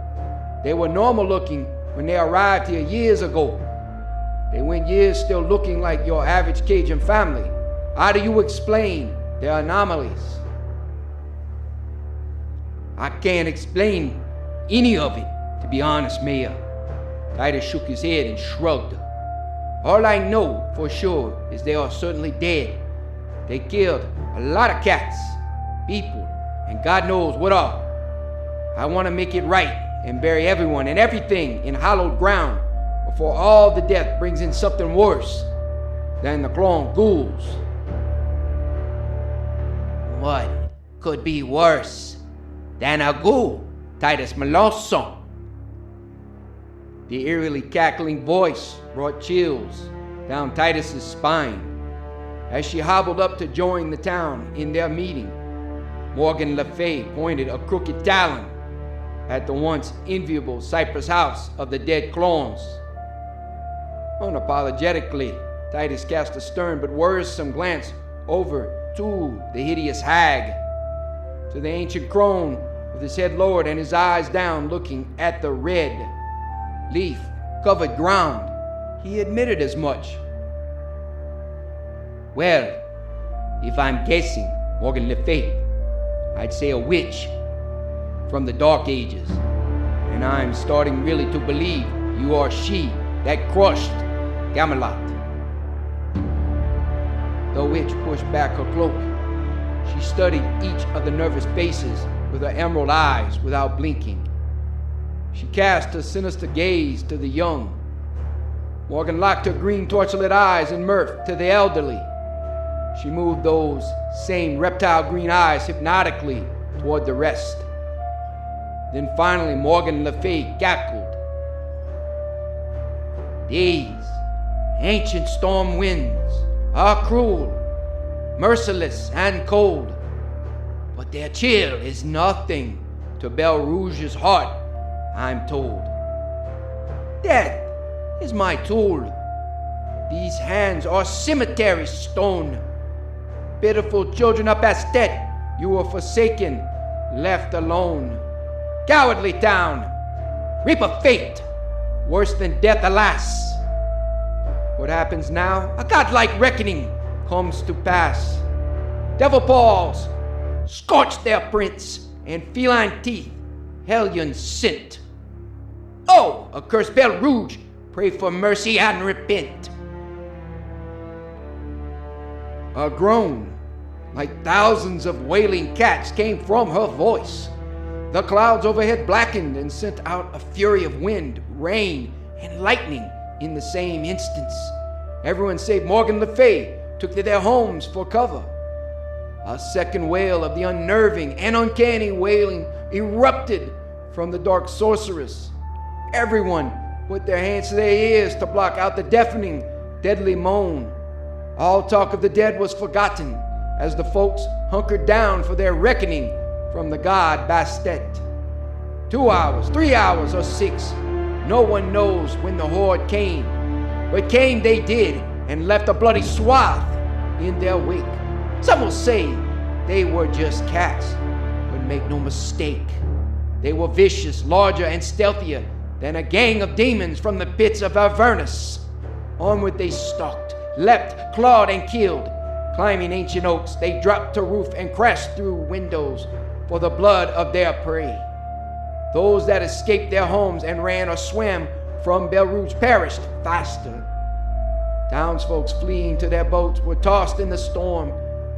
They were normal looking when they arrived here years ago. They went years still looking like your average Cajun family. How do you explain their anomalies?" "I can't explain any of it, to be honest, Mayor." Titus shook his head and shrugged. "All I know for sure is they are certainly dead. They killed a lot of cats, people, and God knows what all. I want to make it right and bury everyone and everything in hallowed ground before all the death brings in something worse than the clone ghouls." "What could be worse than a ghoul, Titus Melanson?" The eerily cackling voice brought chills down Titus's spine. As she hobbled up to join the town in their meeting, Morgan Le Fay pointed a crooked talon at the once enviable Cypress house of the dead clones. Unapologetically, Titus cast a stern but worrisome glance over to the hideous hag, to the ancient crone with his head lowered and his eyes down looking at the red, leaf-covered ground. He admitted as much. "Well, if I'm guessing, Morgan Le Fay, I'd say a witch from the Dark Ages, and I'm starting really to believe you are she that crushed Camelot." The witch pushed back her cloak. She studied each of the nervous faces with her emerald eyes without blinking. She cast a sinister gaze to the young. Morgan locked her green torchlit eyes in mirth to the elderly. She moved those same reptile green eyes hypnotically toward the rest. Then finally Morgan Le Fay cackled. "These ancient storm winds are cruel, merciless, and cold, but their chill is nothing to Belle Rouge's heart, I'm told. Death is my tool. These hands are cemetery stone. Pitiful children of Bastet, you were forsaken, left alone. Cowardly town, reap of fate, worse than death, alas. What happens now? A godlike reckoning comes to pass. Devil paws scorch their prints, and feline teeth hellion scent. Oh, accursed Belle Rouge, pray for mercy and repent." A groan, like thousands of wailing cats, came from her voice. The clouds overhead blackened and sent out a fury of wind, rain, and lightning in the same instance. Everyone save Morgan Le Fay took to their homes for cover. A second wail of the unnerving and uncanny wailing erupted from the dark sorceress. Everyone put their hands to their ears to block out the deafening, deadly moan. All talk of the dead was forgotten as the folks hunkered down for their reckoning from the god Bastet. 2 hours, 3 hours, or 6, no one knows when the horde came, but came they did and left a bloody swath in their wake. Some will say they were just cats, but make no mistake, they were vicious, larger, and stealthier than a gang of demons from the pits of Avernus. Onward they stalked, leapt, clawed, and killed. Climbing ancient oaks, they dropped to roof and crashed through windows for the blood of their prey. Those that escaped their homes and ran or swam from Belle Rouge perished faster. Townsfolk fleeing to their boats were tossed in the storm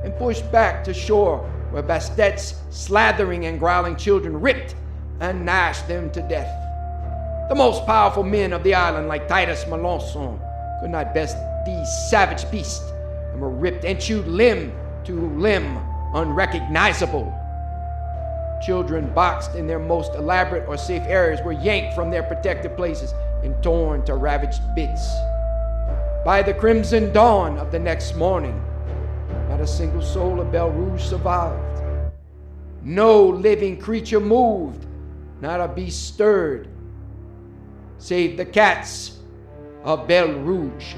and pushed back to shore, where Bastet's slathering and growling children ripped and gnashed them to death. The most powerful men of the island, like Titus Melanson, could not best these savage beasts, and were ripped and chewed limb to limb, unrecognizable. Children boxed in their most elaborate or safe areas were yanked from their protected places and torn to ravaged bits. By the crimson dawn of the next morning, not a single soul of Belle Rouge survived. No living creature moved, not a beast stirred, save the cats of Belle Rouge.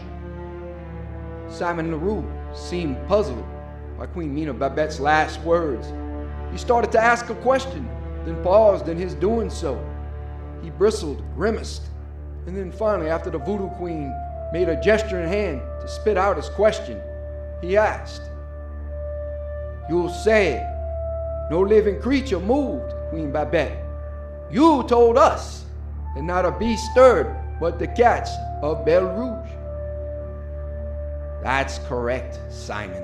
Simon Leroux seemed puzzled by Queen Mina Babette's last words. He started to ask a question, then paused in his doing so. He bristled, grimaced, and then finally, after the voodoo queen made a gesture in hand to spit out his question, he asked, "You'll say no living creature moved, Queen Babette. You told us that not a beast stirred but the cats of Belle Rouge." "That's correct, Simon."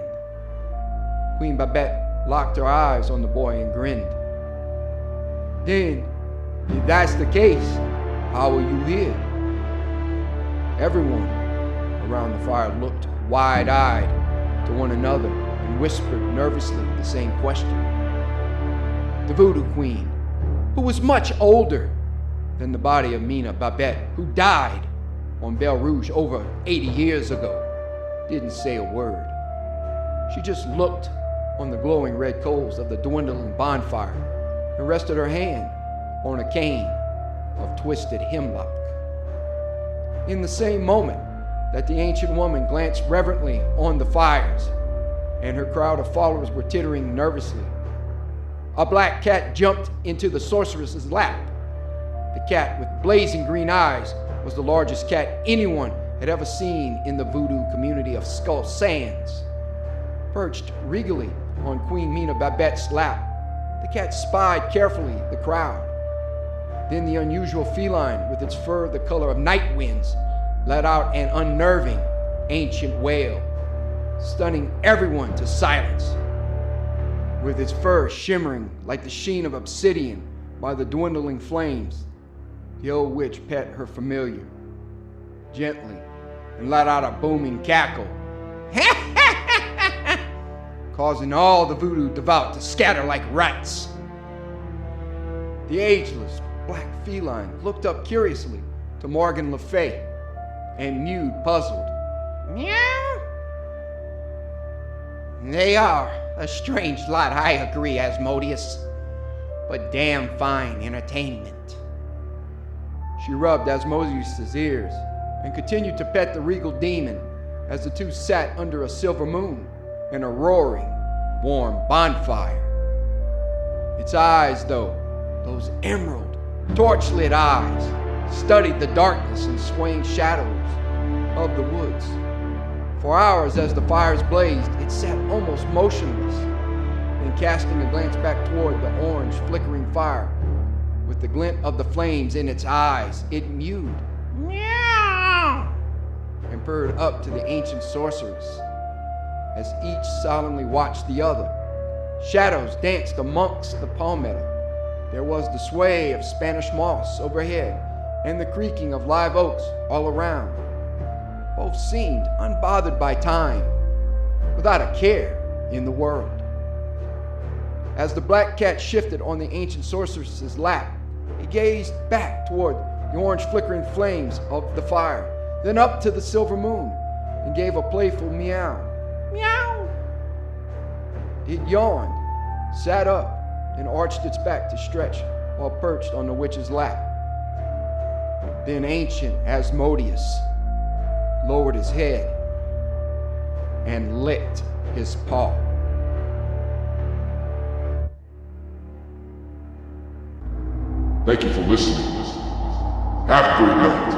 Queen Babette locked her eyes on the boy and grinned. "Then, if that's the case, how are you here?" Everyone around the fire looked wide-eyed to one another and whispered nervously the same question. The voodoo queen, who was much older than the body of Mina Babette, who died on Belle Rouge over 80 years ago, didn't say a word. She just looked on the glowing red coals of the dwindling bonfire and rested her hand on a cane of twisted hemlock. In the same moment that the ancient woman glanced reverently on the fires and her crowd of followers were tittering nervously, a black cat jumped into the sorceress's lap. The cat with blazing green eyes was the largest cat anyone had ever seen in the voodoo community of Skull Sands. Perched regally on Queen Mina Babette's lap, the cat spied carefully the crowd. Then the unusual feline, with its fur the color of night winds, let out an unnerving, ancient wail, stunning everyone to silence. With its fur shimmering like the sheen of obsidian by the dwindling flames, the old witch pet her familiar gently and let out a booming cackle, causing all the voodoo devout to scatter like rats. The ageless black feline looked up curiously to Morgan Le Fay and mewed, puzzled. "Meow." "They are a strange lot, I agree, Asmodeus, but damn fine entertainment." She rubbed Asmodeus's ears and continued to pet the regal demon as the two sat under a silver moon in a roaring, warm bonfire. Its eyes, though, those emerald, torch-lit eyes, studied the darkness and swaying shadows of the woods. For hours as the fires blazed, it sat almost motionless, then casting a glance back toward the orange, flickering fire, with the glint of the flames in its eyes, it mewed, "Meow," and purred up to the ancient sorceress, as each solemnly watched the other. Shadows danced amongst the palmetto. There was the sway of Spanish moss overhead and the creaking of live oaks all around. Both seemed unbothered by time, without a care in the world. As the black cat shifted on the ancient sorceress's lap, he gazed back toward the orange flickering flames of the fire, then up to the silver moon, and gave a playful meow. Meow! It yawned, sat up, and arched its back to stretch while perched on the witch's lap. Then ancient Asmodeus lowered his head and licked his paw. Thank you for listening. Have a great night.